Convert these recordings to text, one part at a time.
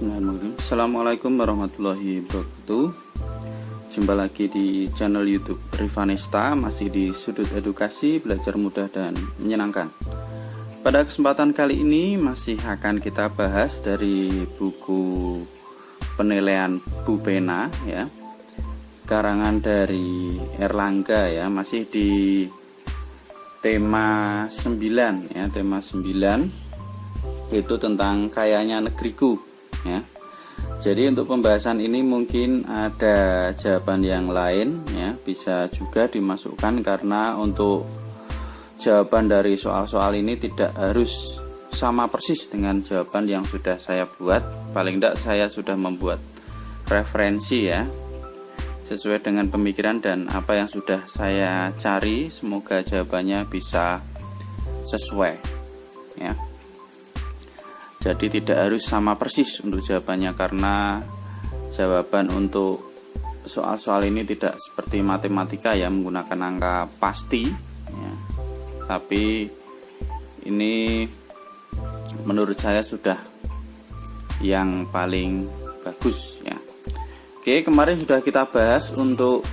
Bismillahirrahmanirrahim. Assalamualaikum warahmatullahi wabarakatuh. Jumpa lagi di channel YouTube Rivanesta, masih di sudut edukasi, belajar mudah dan menyenangkan. Pada kesempatan kali ini masih akan kita bahas dari buku penilaian Bu Pena ya, karangan dari Erlangga ya, masih di tema 9 ya, tema 9 itu tentang kayanya negeriku ya. Jadi untuk pembahasan ini mungkin ada jawaban yang lain ya, bisa juga dimasukkan karena untuk jawaban dari soal-soal ini tidak harus sama persis dengan jawaban yang sudah saya buat. Paling tidak saya sudah membuat referensi ya, sesuai dengan pemikiran dan apa yang sudah saya cari. Semoga jawabannya bisa sesuai ya. Jadi tidak harus sama persis untuk jawabannya, karena jawaban untuk soal-soal ini tidak seperti matematika ya, menggunakan angka pasti ya. Tapi ini menurut saya sudah yang paling bagus ya. Oke, kemarin sudah kita bahas untuk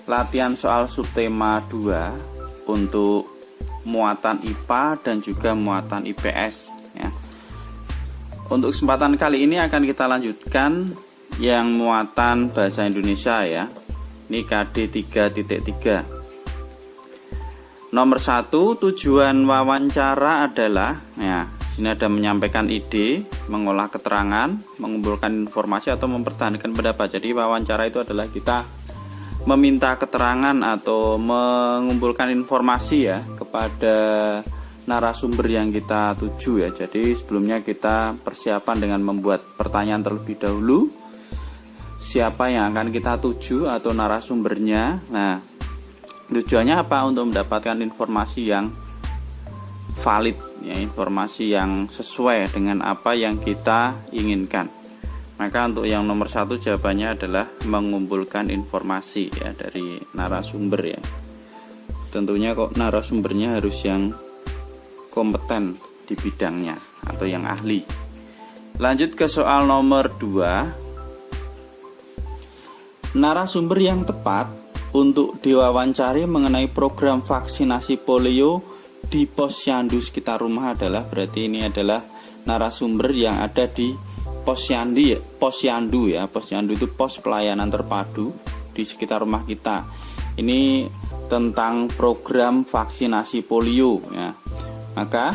latihan soal subtema 2 untuk muatan IPA dan juga muatan IPS ya. Untuk kesempatan kali ini akan kita lanjutkan yang muatan bahasa Indonesia ya. Ini KD 3.3. Nomor 1, tujuan wawancara adalah ya, sini ada menyampaikan ide, mengolah keterangan, mengumpulkan informasi atau mempertahankan pendapat. Jadi wawancara itu adalah kita meminta keterangan atau mengumpulkan informasi ya kepada narasumber yang kita tuju ya. Jadi sebelumnya kita persiapan dengan membuat pertanyaan terlebih dahulu, siapa yang akan kita tuju atau narasumbernya. Nah, tujuannya apa? Untuk mendapatkan informasi yang valid ya, informasi yang sesuai dengan apa yang kita inginkan. Maka untuk yang nomor 1 jawabannya adalah mengumpulkan informasi ya dari narasumber ya. Tentunya kok narasumbernya harus yang kompeten di bidangnya atau yang ahli. Lanjut ke soal nomor 2. Narasumber yang tepat untuk diwawancari mengenai program vaksinasi polio di posyandu sekitar rumah adalah, berarti ini adalah narasumber yang ada di posyandu ya. Posyandu itu pos pelayanan terpadu di sekitar rumah kita. Ini tentang program vaksinasi polio ya. Maka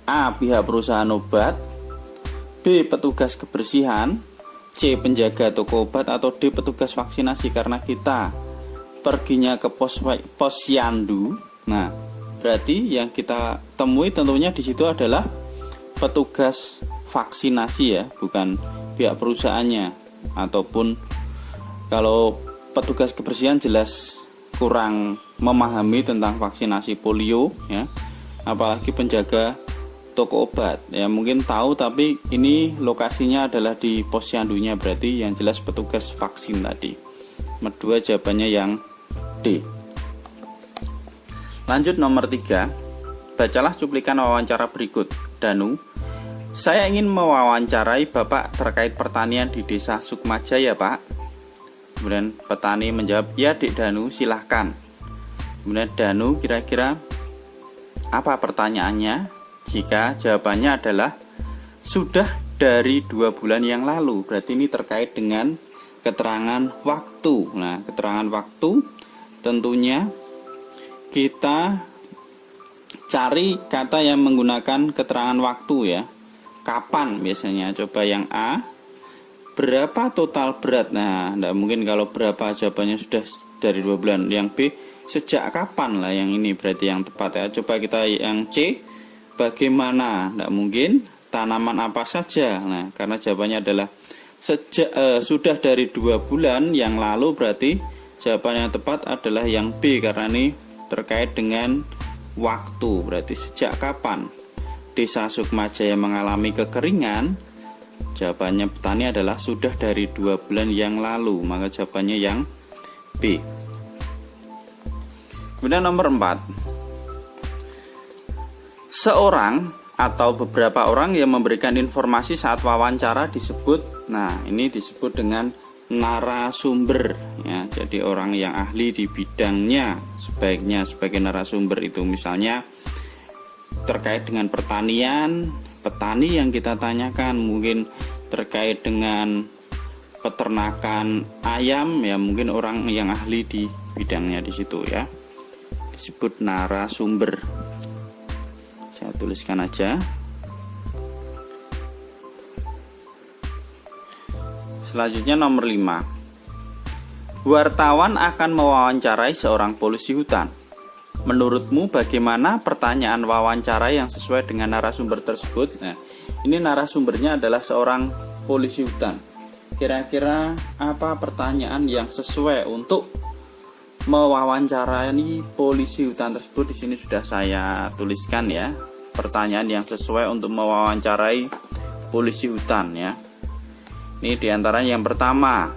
A, pihak perusahaan obat, B, petugas kebersihan, C, penjaga toko obat, atau D, petugas vaksinasi. Karena kita perginya ke posyandu, nah berarti yang kita temui tentunya di situ adalah petugas vaksinasi ya, bukan pihak perusahaannya. Ataupun kalau petugas kebersihan jelas kurang memahami tentang vaksinasi polio ya. Apalagi penjaga toko obat ya, mungkin tahu tapi ini lokasinya adalah di posyandunya, berarti yang jelas petugas vaksin tadi. Nomor 2 jawabannya yang D. Lanjut nomor 3. Bacalah cuplikan wawancara berikut. Danu, saya ingin mewawancarai Bapak terkait pertanian di desa Sukmajaya, Pak. Kemudian petani menjawab, ya Dek Danu, silahkan. Kemudian Danu, kira-kira apa pertanyaannya? Jika jawabannya adalah sudah dari 2 bulan yang lalu, berarti ini terkait dengan keterangan waktu. Nah, keterangan waktu tentunya kita cari kata yang menggunakan keterangan waktu ya. Kapan biasanya? Coba yang A, berapa total berat? Nah, tidak mungkin kalau berapa jawabannya sudah dari 2 bulan. Yang B, sejak kapan lah, yang ini berarti yang tepat ya. Coba kita yang C, bagaimana? Tidak mungkin. Tanaman apa saja? Nah, karena jawabannya adalah sudah dari 2 bulan yang lalu, berarti jawaban yang tepat adalah yang B, karena ini terkait dengan waktu. Berarti sejak kapan desa Sukmajaya mengalami kekeringan? Jawabannya petani adalah sudah dari 2 bulan yang lalu, maka jawabannya yang B. Kemudian nomor 4. Seorang atau beberapa orang yang memberikan informasi saat wawancara disebut, nah ini disebut dengan narasumber ya. Jadi orang yang ahli di bidangnya sebaiknya sebagai narasumber itu, misalnya terkait dengan pertanian, petani yang kita tanyakan, mungkin terkait dengan peternakan ayam ya, mungkin orang yang ahli di bidangnya di situ ya, disebut narasumber. Saya tuliskan aja. Selanjutnya nomor 5. Wartawan akan mewawancarai seorang polisi hutan. Menurutmu bagaimana pertanyaan wawancara yang sesuai dengan narasumber tersebut? Nah, ini narasumbernya adalah seorang polisi hutan. Kira-kira apa pertanyaan yang sesuai untuk mewawancarai polisi hutan tersebut? Di sini sudah saya tuliskan ya. Pertanyaan yang sesuai untuk mewawancarai polisi hutan ya. Ini diantaranya yang pertama,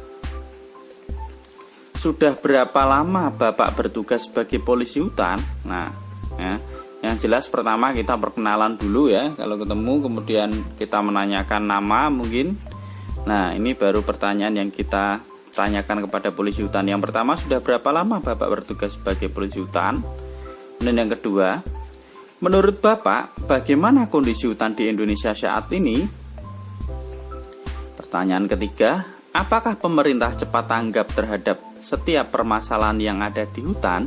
sudah berapa lama Bapak bertugas sebagai polisi hutan? Nah, ya, yang jelas pertama kita perkenalan dulu ya. Kalau ketemu kemudian kita menanyakan nama mungkin. Nah, ini baru pertanyaan yang kita tanyakan kepada polisi hutan. Yang pertama, sudah berapa lama Bapak bertugas sebagai polisi hutan? Dan yang kedua, menurut Bapak bagaimana kondisi hutan di Indonesia saat ini? Pertanyaan ketiga, apakah pemerintah cepat tanggap terhadap setiap permasalahan yang ada di hutan?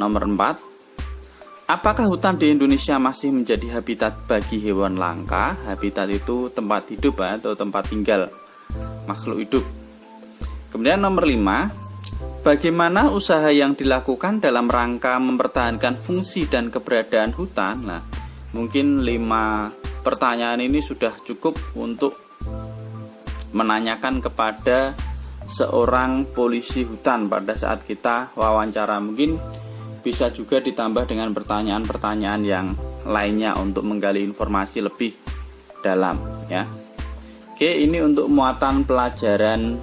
Nomor 4, apakah hutan di Indonesia masih menjadi habitat bagi hewan langka? Habitat itu tempat hidup atau tempat tinggal makhluk hidup. Kemudian nomor 5, bagaimana usaha yang dilakukan dalam rangka mempertahankan fungsi dan keberadaan hutan? Nah, mungkin 5 pertanyaan ini sudah cukup untuk menanyakan kepada seorang polisi hutan pada saat kita wawancara. Mungkin bisa juga ditambah dengan pertanyaan-pertanyaan yang lainnya untuk menggali informasi lebih dalam ya. Oke, ini untuk muatan pelajaran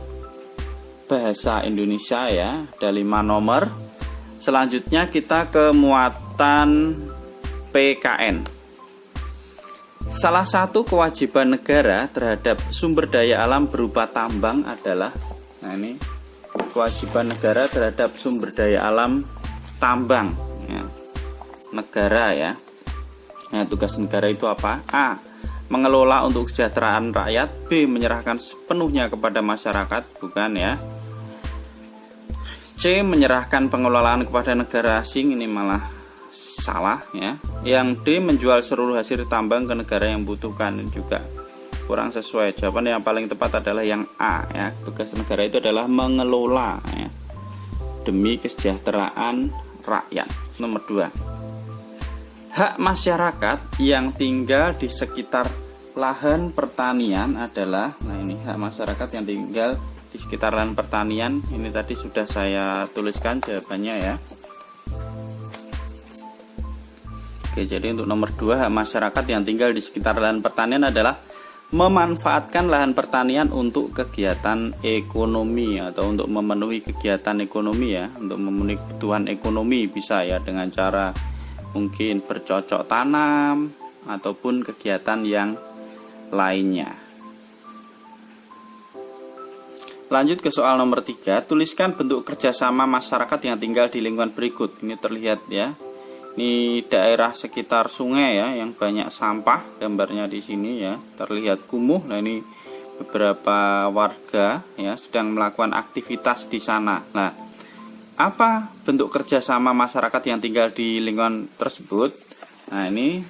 bahasa Indonesia ya, ada 5 nomor. Selanjutnya kita ke muatan PKN. Salah satu kewajiban negara terhadap sumber daya alam berupa tambang adalah, nah ini kewajiban negara terhadap sumber daya alam tambang ya. Negara ya. Nah, tugas negara itu apa? A, mengelola untuk kesejahteraan rakyat. B, menyerahkan sepenuhnya kepada masyarakat, bukan ya. C, menyerahkan pengelolaan kepada negara asing, ini malah salah ya. Yang D, menjual seluruh hasil tambang ke negara yang membutuhkan, ini juga kurang sesuai. Jawaban yang paling tepat adalah yang A ya. Tugas negara itu adalah mengelola ya, demi kesejahteraan rakyat. Nomor 2, hak masyarakat yang tinggal di sekitar lahan pertanian adalah, nah ini hak masyarakat yang tinggal di sekitar lahan pertanian. Ini tadi sudah saya tuliskan jawabannya ya. Oke, jadi untuk nomor 2, hak masyarakat yang tinggal di sekitar lahan pertanian adalah memanfaatkan lahan pertanian untuk kegiatan ekonomi atau untuk memenuhi kegiatan ekonomi ya, untuk memenuhi kebutuhan ekonomi, bisa ya dengan cara mungkin bercocok tanam ataupun kegiatan yang lainnya. Lanjut ke soal nomor 3, tuliskan bentuk kerjasama masyarakat yang tinggal di lingkungan berikut. Ini terlihat ya. Ini daerah sekitar sungai ya, yang banyak sampah, gambarnya di sini ya, terlihat kumuh. Nah, ini beberapa warga ya sedang melakukan aktivitas di sana. Nah, apa bentuk kerjasama masyarakat yang tinggal di lingkungan tersebut? Nah, ini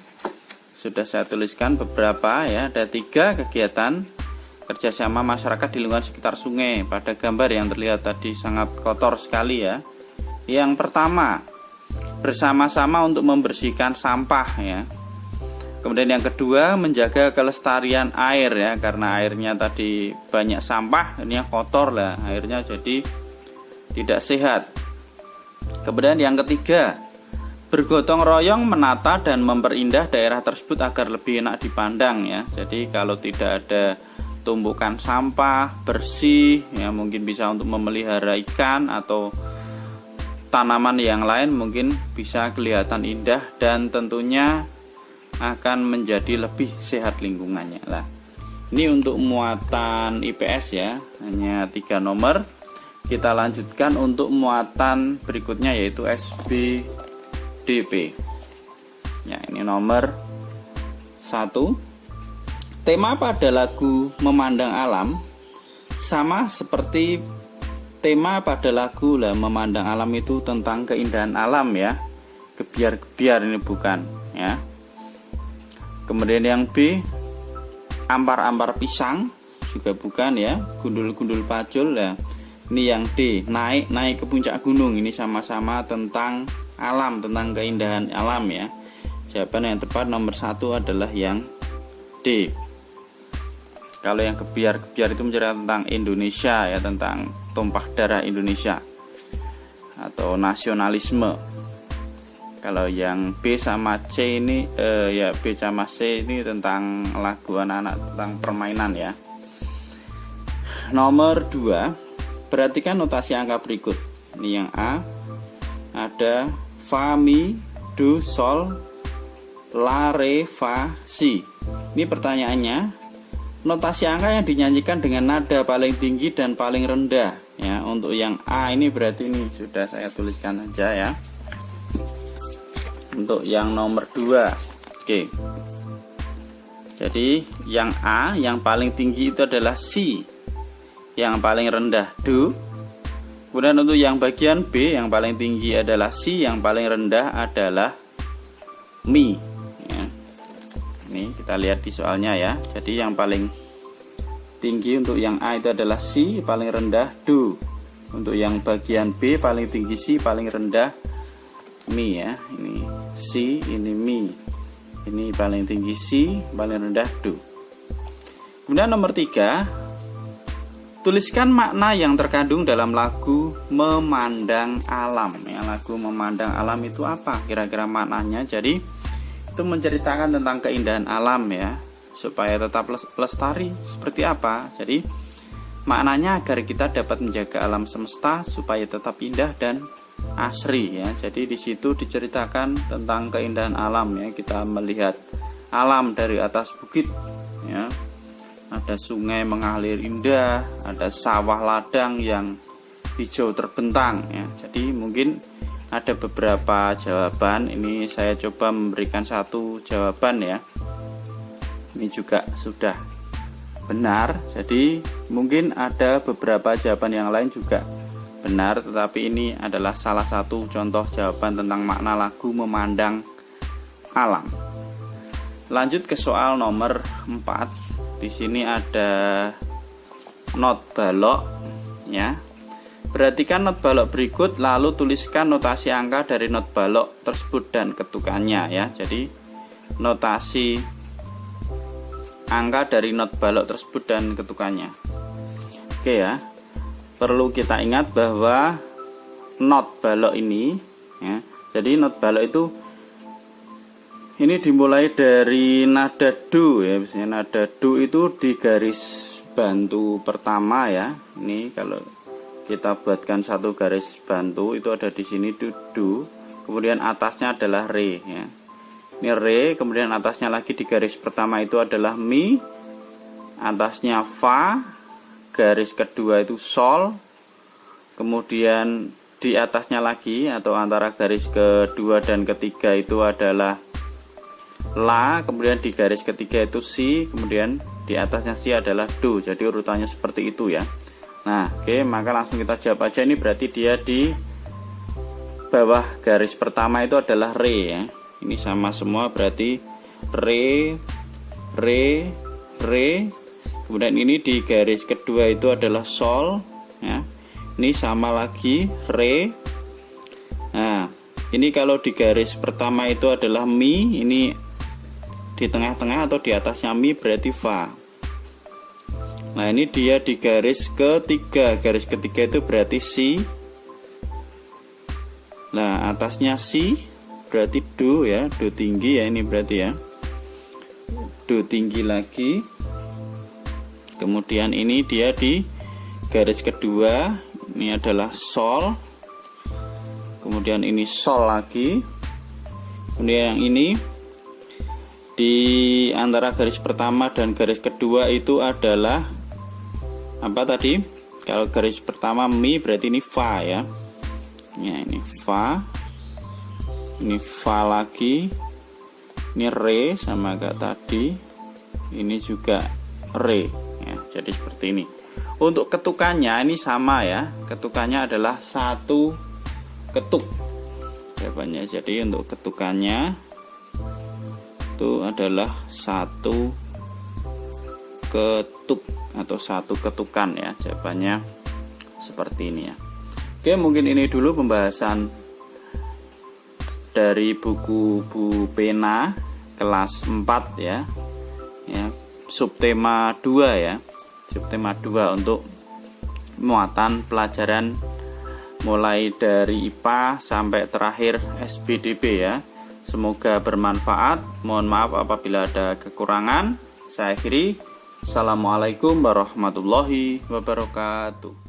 sudah saya tuliskan beberapa ya, ada 3 kegiatan kerjasama masyarakat di lingkungan sekitar sungai. Pada gambar yang terlihat tadi sangat kotor sekali ya. Yang pertama, bersama-sama untuk membersihkan sampah ya. Kemudian yang kedua, menjaga kelestarian air ya, karena airnya tadi banyak sampah, ini yang kotor lah, airnya jadi tidak sehat. Kemudian yang ketiga, bergotong royong menata dan memperindah daerah tersebut agar lebih enak dipandang ya. Jadi kalau tidak ada tumpukan sampah, bersih ya, mungkin bisa untuk memelihara ikan atau tanaman yang lain, mungkin bisa kelihatan indah dan tentunya akan menjadi lebih sehat lingkungannya. Lah, ini untuk muatan IPS ya, hanya 3 nomor. Kita lanjutkan untuk muatan berikutnya yaitu SBDP. Ya, ini nomor 1. Tema pada lagu Memandang Alam sama seperti tema pada lagu lah. Memandang alam itu tentang keindahan alam ya. Gebiar-gebiar ini bukan ya. Kemudian yang B, ampar-ampar pisang juga bukan ya. Gundul-gundul pacul ya. Ini yang D, naik ke puncak gunung. Ini sama-sama tentang alam, tentang keindahan alam ya. Jawaban yang tepat nomor 1 adalah yang D. Kalau yang gebiar-gebiar itu menceritakan tentang Indonesia ya, tentang tumpah darah Indonesia atau nasionalisme. Kalau yang B sama C ini ya B sama C ini tentang lagu anak-anak, tentang permainan ya. Nomor 2, perhatikan notasi angka berikut. Ini yang A, ada fa, mi, do, sol, la, re, fa, si. Ini pertanyaannya, notasi angka yang dinyanyikan dengan nada paling tinggi dan paling rendah ya. Untuk yang A ini berarti ini sudah saya tuliskan aja ya. Untuk yang nomor 2, oke. Jadi yang A yang paling tinggi itu adalah si, yang paling rendah do. Kemudian untuk yang bagian B yang paling tinggi adalah si, yang paling rendah adalah mi ya. Ini kita lihat di soalnya ya. Jadi yang paling tinggi untuk yang A itu adalah si, paling rendah do. Untuk yang bagian B paling tinggi si, paling rendah mi ya. Ini si, ini mi. Ini paling tinggi si, paling rendah do. Kemudian nomor 3, tuliskan makna yang terkandung dalam lagu Memandang Alam ya. Lagu Memandang Alam itu apa kira-kira maknanya? Jadi itu menceritakan tentang keindahan alam ya, supaya tetap lestari. Seperti apa? Jadi maknanya agar kita dapat menjaga alam semesta supaya tetap indah dan asri ya. Jadi di situ diceritakan tentang keindahan alam ya. Kita melihat alam dari atas bukit ya. Ada sungai mengalir indah, ada sawah ladang yang hijau terbentang ya. Jadi mungkin ada beberapa jawaban. Ini saya coba memberikan satu jawaban ya. Ini juga sudah benar. Jadi mungkin ada beberapa jawaban yang lain juga benar, tetapi ini adalah salah satu contoh jawaban tentang makna lagu Memandang Alam. Lanjut ke soal nomor 4. Di sini ada not balok ya. Perhatikan not balok berikut lalu tuliskan notasi angka dari not balok tersebut dan ketukannya ya. Jadi notasi angka dari not balok tersebut dan ketukannya. Oke ya. Perlu kita ingat bahwa not balok ini ya. Jadi not balok itu ini dimulai dari nada do ya. Biasanya nada do itu di garis bantu pertama ya. Ini kalau kita buatkan satu garis bantu itu ada di sini do. Kemudian atasnya adalah re ya. Ini re, kemudian atasnya lagi di garis pertama itu adalah mi, atasnya fa, garis kedua itu sol, kemudian di atasnya lagi atau antara garis kedua dan ketiga itu adalah la, kemudian di garis ketiga itu si, kemudian di atasnya si adalah do. Jadi urutannya seperti itu ya. Nah, oke, maka langsung kita jawab aja. Ini berarti dia di bawah garis pertama itu adalah re ya. Ini sama semua berarti re, re, re. Kemudian ini di garis kedua itu adalah sol ya. Ini sama lagi re. Nah, ini kalau di garis pertama itu adalah mi, ini di tengah-tengah atau di atasnya mi berarti fa. Nah, ini dia di garis ketiga. Garis ketiga itu berarti si. Nah, atasnya si berarti do ya, do tinggi ya, ini berarti ya. Do tinggi lagi. Kemudian ini dia di garis kedua, ini adalah sol. Kemudian ini sol lagi. Kemudian yang ini Di antara garis pertama dan garis kedua itu adalah apa tadi? Kalau garis pertama mi berarti ini fa ya. Ya, ini fa. Ini fa lagi. Ini re sama kayak tadi. Ini juga re ya. Jadi seperti ini. Untuk ketukannya ini sama ya. Ketukannya adalah satu ketuk. Jawabannya. Jadi untuk ketukannya itu adalah satu ketuk atau satu ketukan ya. Jawabannya seperti ini ya. Oke, mungkin ini dulu pembahasan dari buku Bu Pena kelas 4 ya. Ya, subtema 2 ya. Subtema 2 untuk muatan pelajaran mulai dari IPA sampai terakhir SBDB ya. Semoga bermanfaat. Mohon maaf apabila ada kekurangan. Saya akhiri. Assalamualaikum warahmatullahi wabarakatuh.